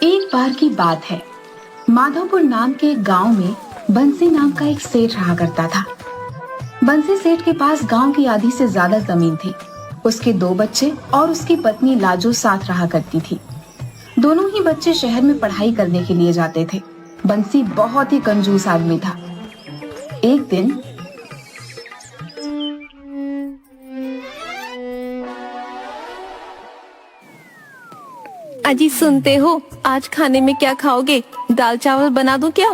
एक बार की बात है। माधोपुर नाम के एक गांव में बंसी नाम का एक सेठ रहा करता था। बंसी सेठ के पास गांव की आधी से ज्यादा जमीन थी। उसके 2 बच्चे और उसकी पत्नी लाजो साथ रहा करती थी। दोनों ही बच्चे शहर में पढ़ाई करने के लिए जाते थे। बंसी बहुत ही कंजूस आदमी था। एक दिन अजी सुनते हो, आज खाने में क्या खाओगे? दाल चावल बना दूं क्या?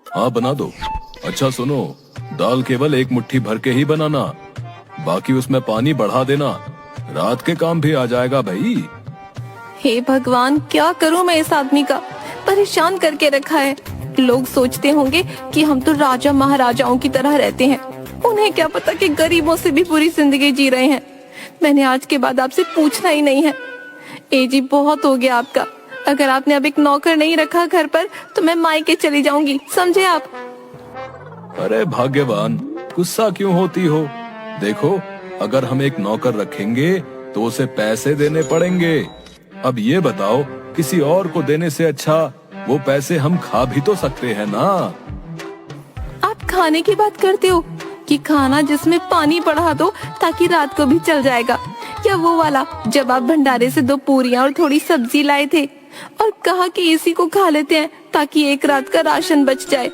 हाँ बना दो। अच्छा सुनो, दाल केवल 1 मुट्ठी भर के ही बनाना, बाकी उसमें पानी बढ़ा देना। रात के काम भी आ जाएगा भाई। हे भगवान, क्या करूं मैं इस आदमी का, परेशान करके रखा है। लोग सोचते होंगे कि हम तो राजा महाराजाओं की तरह रहते हैं। उन्हें क्या पता कि गरीबों से भी बुरी जिंदगी जी रहे हैं। मैंने आज के बाद आपसे पूछना ही नहीं है। ए जी, बहुत हो गया आपका। अगर आपने अब एक नौकर नहीं रखा घर पर तो मैं मायके चली जाऊंगी, समझे आप? अरे भाग्यवान, गुस्सा क्यों होती हो? देखो, अगर हम एक नौकर रखेंगे तो उसे पैसे देने पड़ेंगे। अब ये बताओ, किसी और को देने से अच्छा वो पैसे हम खा भी तो सकते हैं ना। आप खाने की बात करते हो कि खाना जिसमें पानी बढ़ा दो ताकि रात को भी चल जाएगा, या वो वाला जब आप भंडारे से 2 पूरियां और थोड़ी सब्जी लाए थे और कहा कि इसी को खा लेते हैं ताकि एक रात का राशन बच जाए।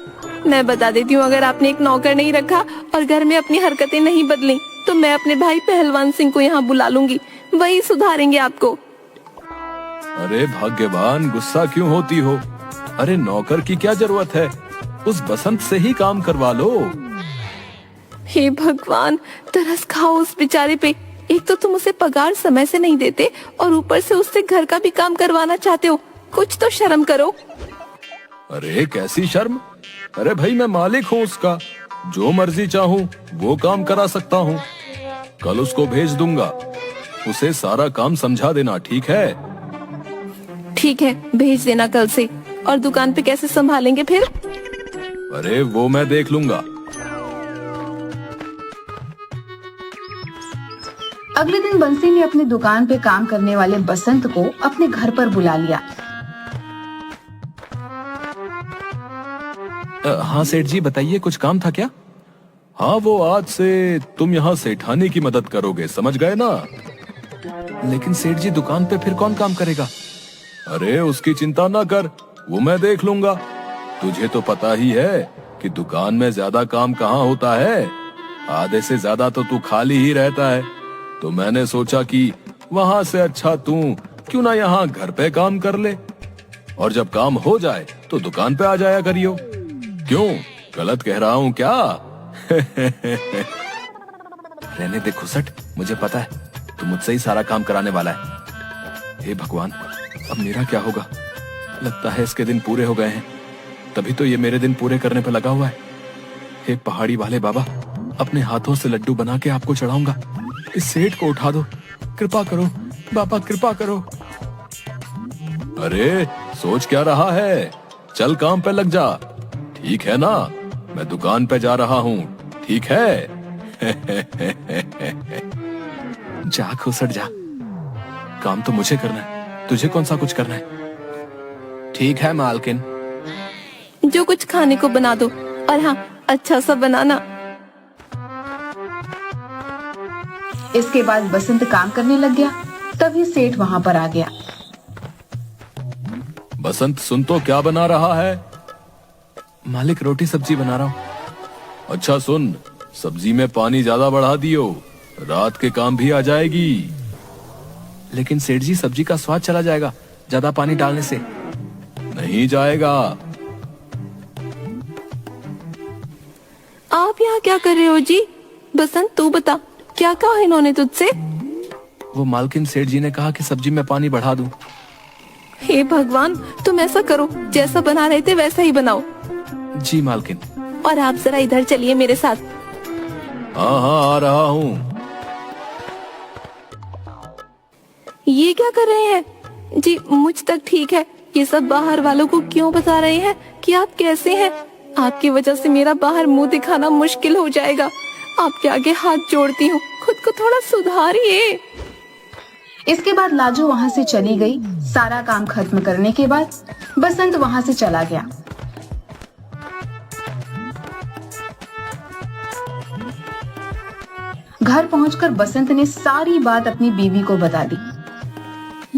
मैं बता देती हूँ, अगर आपने एक नौकर नहीं रखा और घर में अपनी हरकतें नहीं बदली तो मैं अपने भाई पहलवान सिंह को यहाँ बुला लूंगी, वही सुधारेंगे आपको। अरे भाग्यवान, गुस्सा क्यों होती हो? अरे नौकर की क्या जरूरत है, उस बसंत से ही काम करवा लो। हे भगवान, तरस खाओ उस बेचारे पे। एक तो तुम उसे पगार समय से नहीं देते और ऊपर से उससे घर का भी काम करवाना चाहते हो। कुछ तो शर्म करो। अरे कैसी शर्म? अरे भाई, मैं मालिक हूँ उसका, जो मर्जी चाहूँ वो काम करा सकता हूँ। कल उसको भेज दूंगा, उसे सारा काम समझा देना, ठीक है? ठीक है, भेज देना कल से। और दुकान पे कैसे संभालेंगे फिर? अरे वो मैं देख लूंगा। अगले दिन बंसी ने अपनी दुकान पे काम करने वाले बसंत को अपने घर पर बुला लिया। हाँ सेठ जी, बताइए, कुछ काम था क्या? हाँ, वो आज से तुम यहाँ सेठानी की मदद करोगे, समझ गए ना? लेकिन सेठ जी, दुकान पे फिर कौन काम करेगा? अरे उसकी चिंता ना कर, वो मैं देख लूंगा। तुझे तो पता ही है कि दुकान में ज्यादा काम कहाँ होता है। आधे से ज्यादा तो तू खाली ही रहता है। तो मैंने सोचा कि वहाँ से अच्छा तू क्यों ना यहाँ घर पे काम कर ले, और जब काम हो जाए तो दुकान पे आ जाया करियो। क्यों, गलत कह रहा हूँ क्या? रहने दे खुसट, मुझे पता है तू मुझसे ही सारा काम कराने वाला है। हे भगवान, अब मेरा क्या होगा? लगता है इसके दिन पूरे हो गए हैं, तभी तो ये मेरे दिन पूरे करने पे लगा हुआ है। हे पहाड़ी वाले बाबा, अपने हाथों से लड्डू बना के आपको चढ़ाऊंगा। इस सेठ को उठा दो, कृपा करो बाबा, कृपा करो। अरे सोच क्या रहा है, चल काम पे लग जा, ठीक है ना? मैं दुकान पे जा रहा हूँ, ठीक है? जा खुसट जा, काम तो मुझे करना है, तुझे कौन सा कुछ करना है। ठीक है मालकिन। जो कुछ खाने को बना दो, और हाँ, अच्छा सा बनाना। इसके बाद बसंत काम करने लग गया। तभी सेठ वहाँ पर आ गया। बसंत, सुन तो क्या बना रहा है? मालिक, रोटी सब्जी बना रहा हूँ। अच्छा सुन, सब्जी में पानी ज्यादा बढ़ा दियो, रात के काम भी आ जाएगी। लेकिन सेठ जी, सब्जी का स्वाद चला जाएगा ज्यादा पानी डालने से। नहीं जाएगा। आप यहाँ क्या कर रहे हो जी? बसंत, तू बता, क्या कहा इन्होंने तुझसे? वो मालकिन सेठ जी ने कहा कि सब्जी में पानी बढ़ा दूं। हे भगवान, तुम ऐसा करो, जैसा बना रहे थे वैसा ही बनाओ। जी मालकिन। और आप जरा इधर चलिए मेरे साथ। हाँ हाँ, आ रहा हूँ। ये क्या कर रहे हैं जी? मुझ तक ठीक है, ये सब बाहर वालों को क्यों बता रहे हैं कि आप कैसे हैं? आपकी वजह से मेरा बाहर मुंह दिखाना मुश्किल हो जाएगा। आपके आगे हाथ जोड़ती हूँ, खुद को थोड़ा सुधारिए। इसके बाद लाजो वहां से चली गई। सारा काम खत्म करने के बाद बसंत वहां से चला गया। घर पहुंचकर बसंत ने सारी बात अपनी बीवी को बता दी।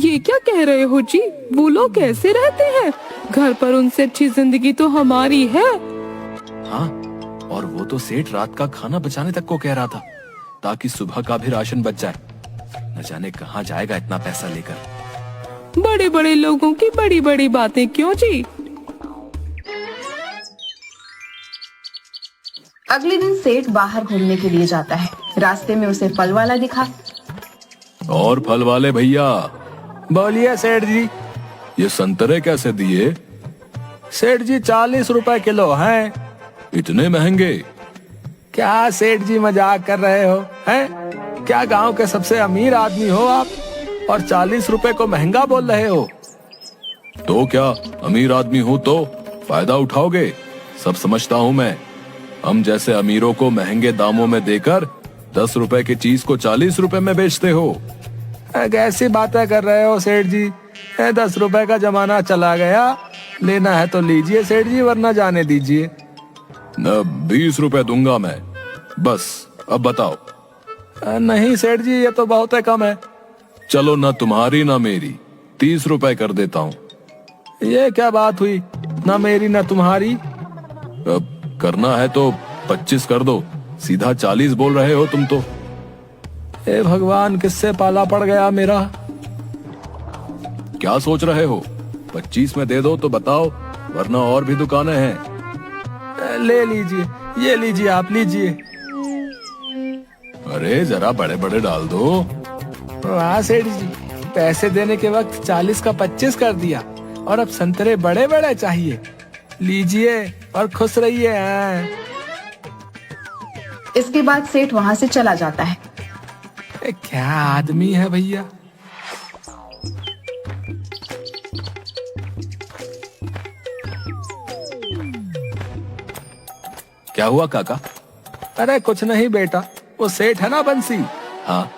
ये क्या कह रहे हो जी? वो लोग कैसे रहते हैं? घर पर उनसे अच्छी जिंदगी तो हमारी है। हाँ, और वो तो सेठ रात का खाना बचाने तक को कह रहा था ताकि सुबह का भी राशन बच जाए। न जाने कहाँ जाएगा इतना पैसा लेकर। बड़े बड़े लोगों की बड़ी बड़ी बातें क्यों जी? अगले दिन सेठ बाहर घूमने के लिए जाता है। रास्ते में उसे फल वाला दिखा। और फल वाले भैया, बोलिए सेठ जी, ये संतरे कैसे दिए? सेठ जी 40 रुपए किलो हैं। इतने महंगे? क्या सेठ जी मजाक कर रहे हो? हैं? क्या गांव के सबसे अमीर आदमी हो आप और 40 रुपए को महंगा बोल रहे हो? तो क्या अमीर आदमी हूं तो फायदा उठाओगे? सब समझता हूं मैं। हम जैसे अमीरों को महंगे दामों में देकर 10 रुपए की चीज को 40 रुपए में बेचते हो। कैसी बातें कर रहे हो सेठ जी? 10 रुपए का जमाना चला गया। लेना है तो लीजिए सेठ जी, वरना जाने दीजिए। न 20 रुपए दूंगा मैं। बस अब बताओ। नहीं सेठ जी, ये तो बहुत कम है। चलो ना तुम्हारी ना मेरी, 30 रुपए कर देता हूँ। ये क्या बात हुई? ना मेरी ना तुम्हारी। अब करना है तो 25 कर दो। सीधा 40 बोल रहे हो तुम तो। हे भगवान, किससे पाला पड़ गया मेरा। क्या सोच रहे हो? 25 में दे दो तो बताओ, वरना और भी दुकानें हैं। ले लीजिए, ये लीजिए, आप लीजिए। अरे जरा बड़े बड़े डाल दो। वाह सेठ जी, पैसे देने के वक्त 40 का 25 कर दिया और अब संतरे बड़े बड़े चाहिए। लीजिए और खुश रहिए। इसके बाद सेठ वहां से चला जाता है। क्या आदमी है भैया। क्या हुआ काका? अरे कुछ नहीं बेटा, वो सेठ है ना बंसी। हाँ,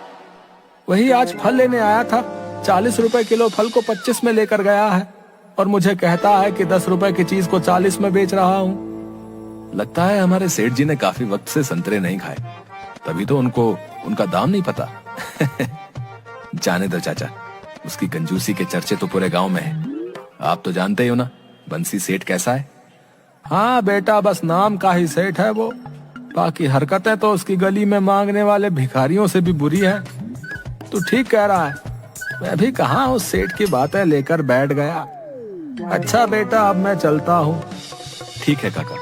वही आज फल लेने आया था। 40 रुपए किलो फल को 25 में लेकर गया है और मुझे कहता है कि 10 रुपए की चीज को 40 में बेच रहा हूँ। लगता है हमारे सेठ जी ने काफी वक्त से संतरे नहीं खाए, तभी तो उनको उनका दाम नहीं पता। जाने दो चाचा, उसकी कंजूसी के चर्चे तो पूरे गांव में है। आप तो जानते ही हो ना बंसी सेठ कैसा है। हाँ बेटा, बस नाम का ही सेठ है वो। बाकी हरकतें तो उसकी गली में मांगने वाले भिखारियों से भी बुरी है। तू ठीक कह रहा है, मैं भी कहाँ उस सेठ की बातें लेकर बैठ गया। अच्छा बेटा, अब मैं चलता हूँ। ठीक है काका।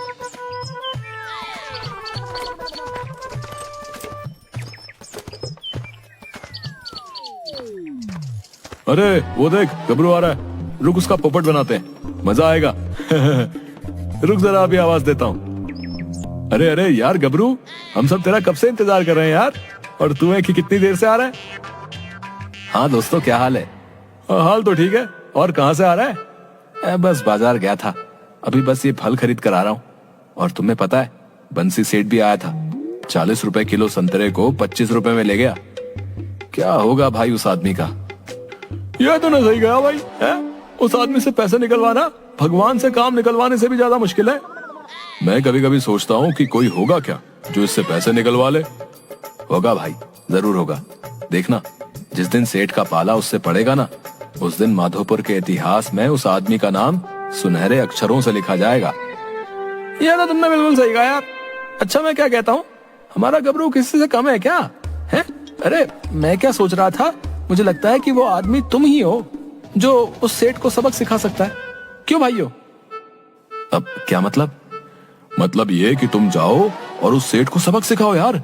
अरे वो देख, गबरू आ रहा है। रुक, उसका पोपट बनाते हैं, मजा आएगा। रुक जरा, अभी आवाज देता हूँ। अरे अरे यार गबरू, हम सब तेरा कब से इंतजार कर रहे हैं यार, और तू है कि कितनी देर से आ रहा है। हाँ दोस्तों, क्या हाल है? हाल तो ठीक है। और कहाँ से आ रहा है? बस बाजार गया था, अभी बस ये फल खरीद कर आ रहा हूँ। और तुम्हें पता है, बंसी सेठ भी आया था। 40 रुपए किलो संतरे को 25 रुपए में ले गया। क्या होगा भाई उस आदमी का। यह तो नहीं सही गया भाई है? उस आदमी से पैसे निकलवाना भगवान से काम निकलवाने से भी ज्यादा मुश्किल है। मैं कभी कभी सोचता हूँ कि कोई होगा क्या जो इससे पैसे निकलवा ले। होगा भाई, जरूर होगा। देखना, जिस दिन सेठ का पाला उससे पड़ेगा ना, उस दिन माधोपुर के इतिहास में उस आदमी का नाम सुनहरे अक्षरों से लिखा जाएगा। यह तो तुमने बिल्कुल सही कहा यार। अच्छा, मैं क्या कहता हूँ, हमारा गबरू किसी से कम है क्या? है? अरे मैं क्या सोच रहा था, मुझे लगता है कि वो आदमी तुम ही हो जो उस सेठ को सबक सिखा सकता है। क्यों भाइयों? अब क्या मतलब? मतलब ये कि तुम जाओ और उस सेठ को सबक सिखाओ यार।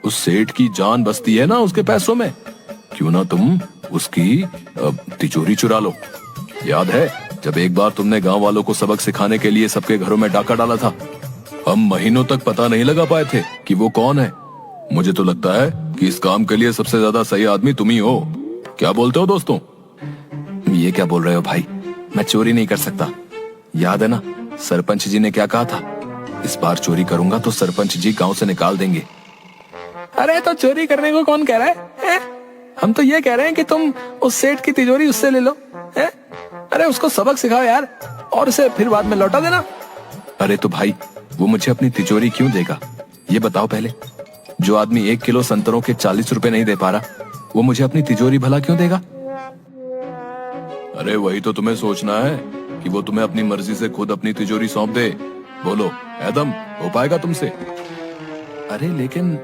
उस सेठ की जान बसती है ना उसके पैसों में। क्यों ना तुम उसकी तिजोरी चुरा लो। याद है जब एक बार तुमने गांव वालों को सबक सिखाने के लिए सबके घरों में डाका डाला था? हम महीनों तक पता नहीं लगा पाए थे कि वो कौन है। मुझे तो लगता है कि इस काम के लिए सबसे ज्यादा सही आदमी तुम ही हो। क्या बोलते हो दोस्तों? ये क्या बोल रहे हो भाई, मैं चोरी नहीं कर सकता। याद है ना सरपंच जी ने क्या कहा था, इस बार चोरी करूंगा तो सरपंच जी गांव से निकाल देंगे। अरे तो चोरी करने को कौन कह रहा है? हम तो ये कह रहे हैं कि तुम उस सेठ की तिजोरी उससे ले लो, है? अरे उसको सबक सिखाओ यार, और उसे फिर बाद में लौटा देना। अरे तो भाई, वो मुझे अपनी तिजोरी क्यों देगा, ये बताओ पहले। जो आदमी 1 किलो संतरों के 40 रुपए नहीं दे पा रहा, वो मुझे अपनी तिजोरी भला क्यों देगा? अरे वही तो तुम्हें सोचना है कि वो तुम्हें अपनी मर्जी से खुद अपनी तिजोरी सौंप दे। बोलो एदम, हो पाएगा तुमसे? अरे लेकिन,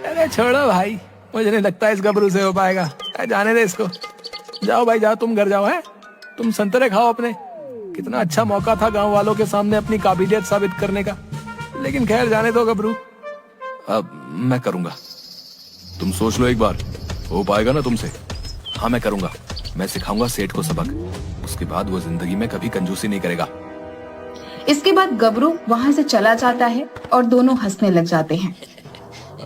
अरे छोड़ो भाई, मुझे नहीं लगता इस गबरू से हो पाएगा। जाने दे इसको। जाओ भाई जाओ, तुम घर जाओ। है तुम संतरे खाओ अपने। कितना अच्छा मौका था गांव वालों के सामने अपनी काबिलियत साबित करने का। लेकिन खैर जाने दो गबरू, अब मैं करूंगा। तुम सोच लो एक बार, हो पाएगा ना तुमसे? हाँ मैं करूंगा, मैं सिखाऊंगा सेठ को सबक। उसके बाद वो जिंदगी में कभी कंजूसी नहीं करेगा। इसके बाद गबरू वहाँ से चला जाता है और दोनों हंसने लग जाते हैं।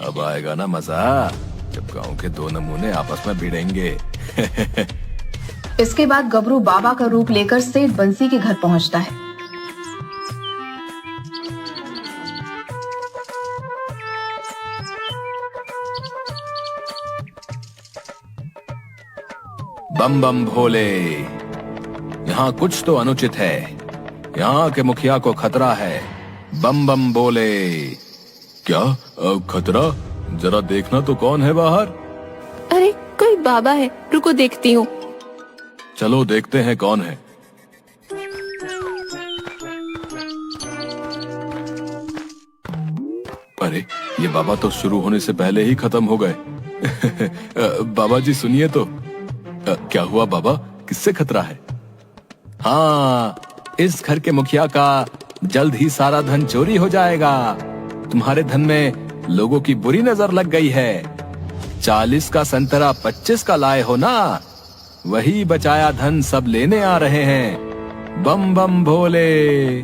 अब आएगा ना मजा, जब गांव के दो नमूने आपस में भिड़ेंगे। इसके बाद गबरू बाबा का रूप लेकर सेठ बंसी के घर पहुंचता है। बम बम भोले, यहाँ कुछ तो अनुचित है। यहाँ के मुखिया को खतरा है। बम बम बोले। क्या खतरा? जरा देखना तो कौन है बाहर। अरे कोई बाबा है, रुको देखती हूँ। चलो देखते हैं कौन है। अरे ये बाबा तो शुरू होने से पहले ही खत्म हो गए। बाबा जी सुनिए तो। क्या हुआ बाबा, किससे खतरा है? हाँ, इस घर के मुखिया का जल्द ही सारा धन चोरी हो जाएगा। तुम्हारे धन में लोगों की बुरी नजर लग गई है। 40 का संतरा 25 का लाए हो ना, वही बचाया धन सब लेने आ रहे हैं। बम बम भोले।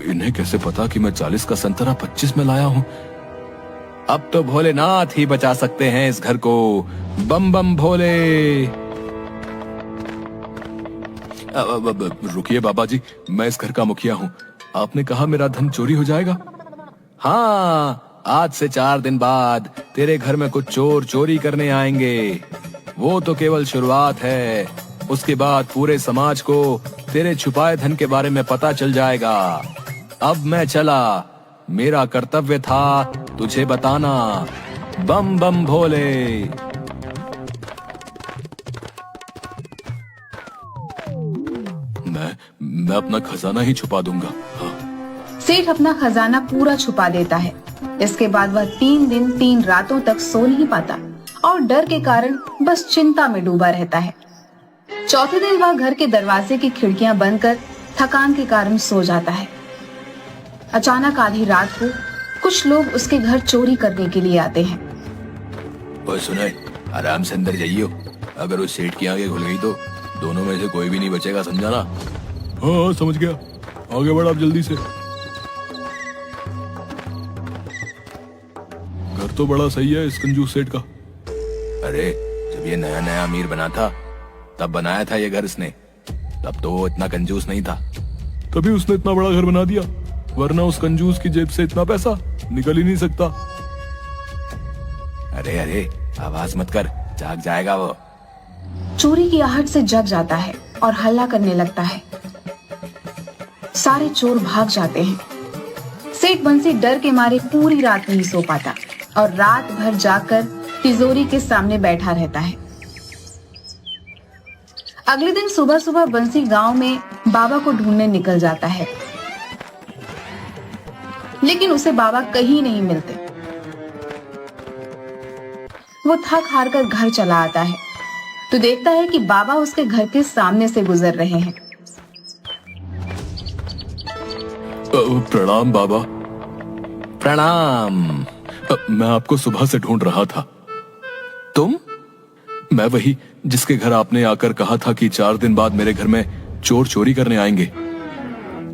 इन्हें कैसे पता कि मैं 40 का संतरा 25 में लाया हूँ? अब तो भोलेनाथ ही बचा सकते हैं इस घर को। बम बम भोले। रुकिए बाबा जी, मैं इस घर का मुखिया हूँ। आपने कहा मेरा धन चोरी हो जाएगा? हाँ, आज से 4 दिन बाद तेरे घर में कुछ चोर चोरी करने आएंगे। वो तो केवल शुरुआत है, उसके बाद पूरे समाज को तेरे छुपाए धन के बारे में पता चल जाएगा। अब मैं चला, मेरा कर्तव्य था तुझे बताना। बम बम भोले। मैं अपना खजाना ही छुपा दूंगा। हाँ। सेठ अपना खजाना पूरा छुपा देता है। इसके बाद वह 3 दिन 3 रातों तक सो नहीं पाता और डर के कारण बस चिंता में डूबा रहता है। चौथे दिन वह घर के दरवाजे की खिड़कियां बंद कर थकान के कारण सो जाता है। अचानक आधी रात को कुछ लोग उसके घर चोरी करने के लिए आते हैं। ओए सुने, आराम से अंदर जाइयो। अगर उस सेठ की आंखें खुल गई तो दोनों में से कोई भी नहीं बचेगा, समझा ना? हाँ समझ गया, आगे बढ़ आप जल्दी से। घर तो बड़ा सही है इस कंजूस सेठ का। अरे जब ये नया नया अमीर बना था तब बनाया था ये घर इसने। तब तो वो इतना कंजूस नहीं था, तभी उसने इतना बड़ा घर बना दिया। वरना उस कंजूस की जेब से इतना पैसा निकल ही नहीं सकता। अरे अरे आवाज मत कर, जाग जाएगा वो। चोरी की आहट से जग जाता है और हल्ला करने लगता है। सारे चोर भाग जाते हैं। सेठ बंसी डर के मारे पूरी रात नहीं सो पाता और रात भर जाकर तिजोरी के सामने बैठा रहता है। अगले दिन सुबह सुबह बंसी गांव में बाबा को ढूंढने निकल जाता है, लेकिन उसे बाबा कहीं नहीं मिलते। वो थक हार कर घर चला आता है तो देखता है कि बाबा उसके घर के सामने से गुजर रहे हैं। प्रणाम बाबा। प्रणाम। मैं आपको सुबह से ढूंढ रहा था। तुम? मैं वही जिसके घर आपने आकर कहा था कि 4 दिन बाद मेरे घर में चोर चोरी करने आएंगे।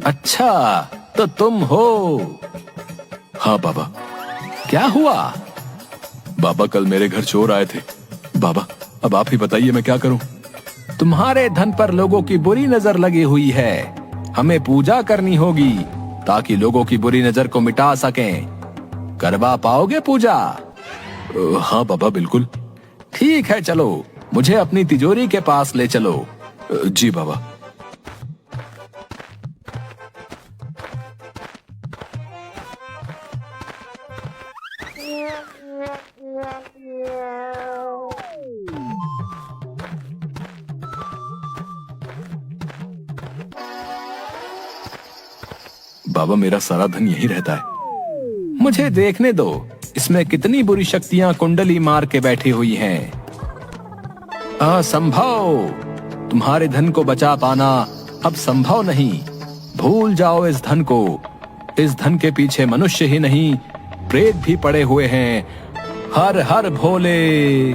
अच्छा, तो तुम हो? हाँ बाबा। क्या हुआ? बाबा कल मेरे घर चोर आए थे। बाबा अब आप ही बताइए मैं क्या करूं? तुम्हारे धन पर लोगों की बुरी नजर लगी हुई है। हमें पूजा करनी होगी ताकि लोगों की बुरी नजर को मिटा सकें। करवा पाओगे पूजा? हाँ बाबा बिल्कुल। ठीक है, चलो मुझे अपनी तिजोरी के पास ले चलो। जी बाबा। बाबा, मेरा सारा धन यही रहता है। मुझे देखने दो, इसमें कितनी बुरी शक्तियां कुंडली मार के बैठी हुई हैं। असंभव, तुम्हारे धन को बचा पाना अब संभव नहीं। भूल जाओ इस धन को। इस धन के पीछे मनुष्य ही नहीं, प्रेत भी पड़े हुए हैं। हर हर भोले।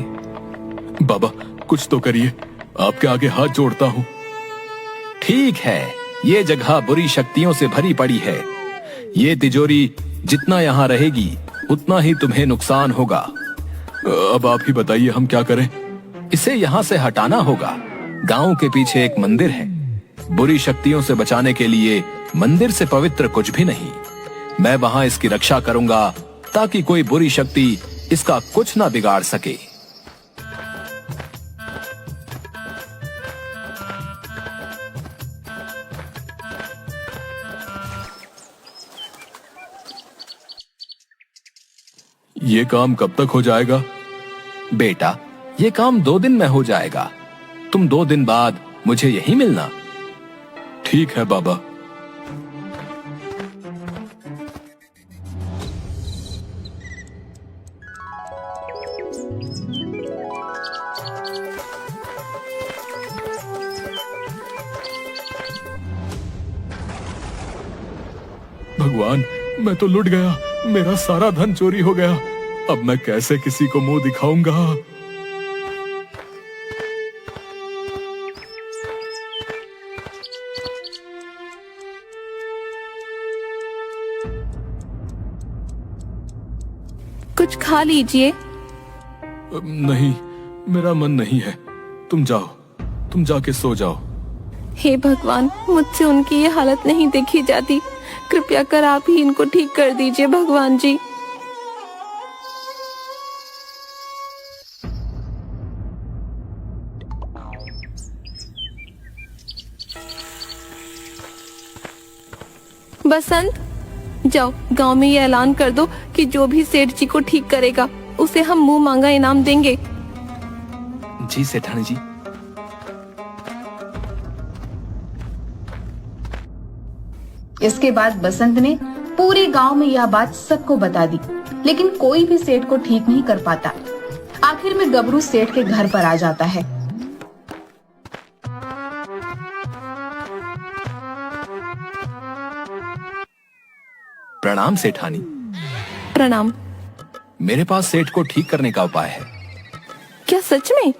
बाबा, कुछ तो करिए, आपके आगे हाथ जोड़ता हूँ। ठीक है, ये जगह बुरी शक्तियों से भरी पड़ी है। ये तिजोरी जितना यहाँ रहेगी उतना ही तुम्हें नुकसान होगा। अब आप ही बताइए, हम क्या करें? इसे यहाँ से हटाना होगा। गांव के पीछे एक मंदिर है। बुरी शक्तियों से बचाने के लिए मंदिर से पवित्र कुछ भी नहीं। मैं वहां इसकी रक्षा करूंगा ताकि कोई बुरी शक्ति इसका कुछ ना बिगाड़ सके। ये काम कब तक हो जाएगा? बेटा, ये काम 2 दिन में हो जाएगा। तुम 2 दिन बाद मुझे यहीं मिलना। ठीक है बाबा। भगवान, मैं तो लुट गया। मेरा सारा धन चोरी हो गया। अब मैं कैसे किसी को मुंह दिखाऊंगा? कुछ खा लीजिए। नहीं, मेरा मन नहीं है। तुम जाओ, तुम जाके सो जाओ। हे भगवान, मुझसे उनकी ये हालत नहीं देखी जाती। कृपया कर आप ही इनको ठीक कर दीजिए भगवान जी। बसंत, जाओ गांव में ये ऐलान कर दो कि जो भी सेठ जी को ठीक करेगा उसे हम मुंह मांगा इनाम देंगे। जी सेठानी जी। इसके बाद बसंत ने पूरे गांव में यह बात सबको बता दी, लेकिन कोई भी सेठ को ठीक नहीं कर पाता। आखिर में गबरू सेठ के घर पर आ जाता है। प्रणाम सेठानी। प्रणाम। मेरे पास सेठ को ठीक करने का उपाय है। क्या सच में?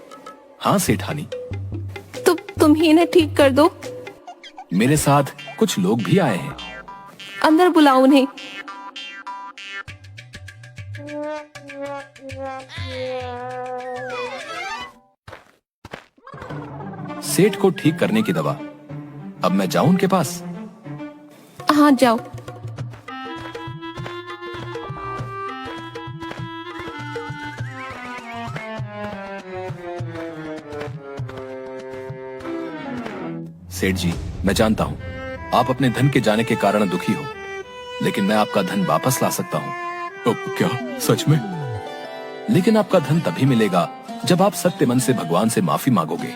हाँ सेठानी। तो तुम ही इन्हें ठीक कर दो। मेरे साथ कुछ लोग भी आए हैं। अंदर बुलाओ उन्हें। सेठ को ठीक करने की दवा। अब मैं जाऊं उनके पास? हाँ, जाओ। सेठ जी, मैं जानता हूँ आप अपने धन के जाने के कारण दुखी हो, लेकिन मैं आपका धन वापस ला सकता हूँ। क्या सच में? लेकिन आपका धन तभी मिलेगा जब आप सत्य मन से भगवान से माफी मांगोगे।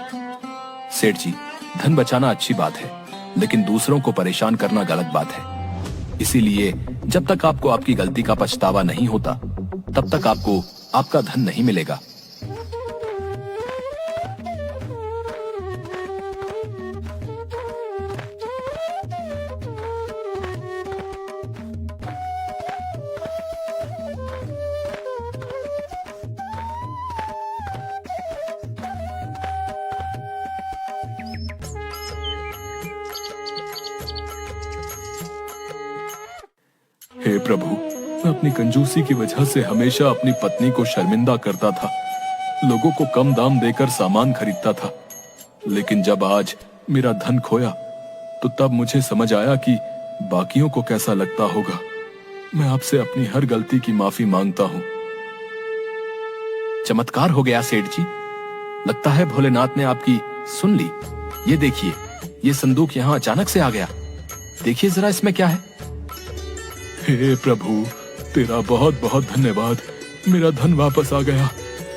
सेठ जी, धन बचाना अच्छी बात है, लेकिन दूसरों को परेशान करना गलत बात है। इसीलिए जब तक आपको आपकी गलती का पछतावा नहीं होता, तब तक आपको आपका धन नहीं मिलेगा। हे प्रभु, मैं अपनी कंजूसी की वजह से हमेशा अपनी पत्नी को शर्मिंदा करता था। लोगों को कम दाम देकर सामान खरीदता था, लेकिन जब आज मेरा धन खोया तो तब मुझे समझ आया कि बाकियों को कैसा लगता होगा। मैं आपसे अपनी हर गलती की माफी मांगता हूँ। चमत्कार हो गया सेठ जी। लगता है भोलेनाथ ने आपकी सुन ली। ये देखिए, ये संदूक यहाँ अचानक से आ गया। देखिए जरा इसमें क्या है। हे प्रभु, तेरा बहुत बहुत धन्यवाद। मेरा धन वापस आ गया।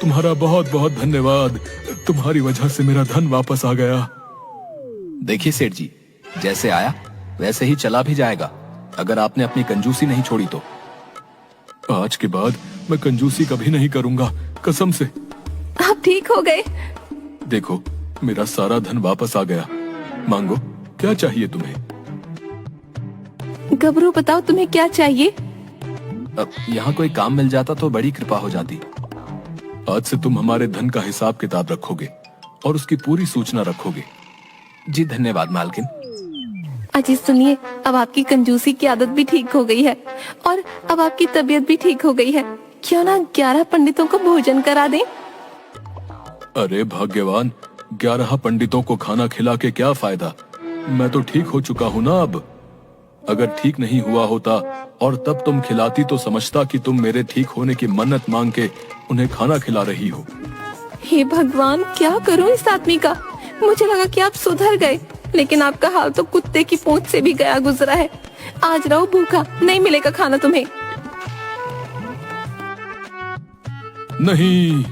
तुम्हारा बहुत बहुत धन्यवाद। तुम्हारी वजह से मेरा धन वापस आ गया। देखिए सेठ जी, जैसे आया वैसे ही चला भी जाएगा, अगर आपने अपनी कंजूसी नहीं छोड़ी तो। आज के बाद मैं कंजूसी कभी नहीं करूंगा, कसम से। आप ठीक हो गए? देखो, मेरा सारा धन वापस आ गया। मांगो, क्या चाहिए तुम्हें? गबरू, बताओ तुम्हें क्या चाहिए? अब यहाँ कोई काम मिल जाता तो बड़ी कृपा हो जाती। आज से तुम हमारे धन का हिसाब किताब रखोगे और उसकी पूरी सूचना रखोगे। जी धन्यवाद मालकिन। अजी सुनिए, अब आपकी कंजूसी की आदत भी ठीक हो गई है और अब आपकी तबीयत भी ठीक हो गई है। क्यों ना 11 पंडितों को भोजन करा दें? अरे भाग्यवान, 11 पंडितों को खाना खिला के क्या फायदा? मैं तो ठीक हो चुका हूँ ना अब। अगर ठीक नहीं हुआ होता और तब तुम खिलाती तो समझता कि तुम मेरे ठीक होने की मन्नत मांग के उन्हें खाना खिला रही हो। हे भगवान, क्या करूं इस आदमी का? मुझे लगा कि आप सुधर गए, लेकिन आपका हाल तो कुत्ते की पूंछ से भी गया गुजरा है। आज रहो भूखा, नहीं मिलेगा खाना तुम्हें। नहीं।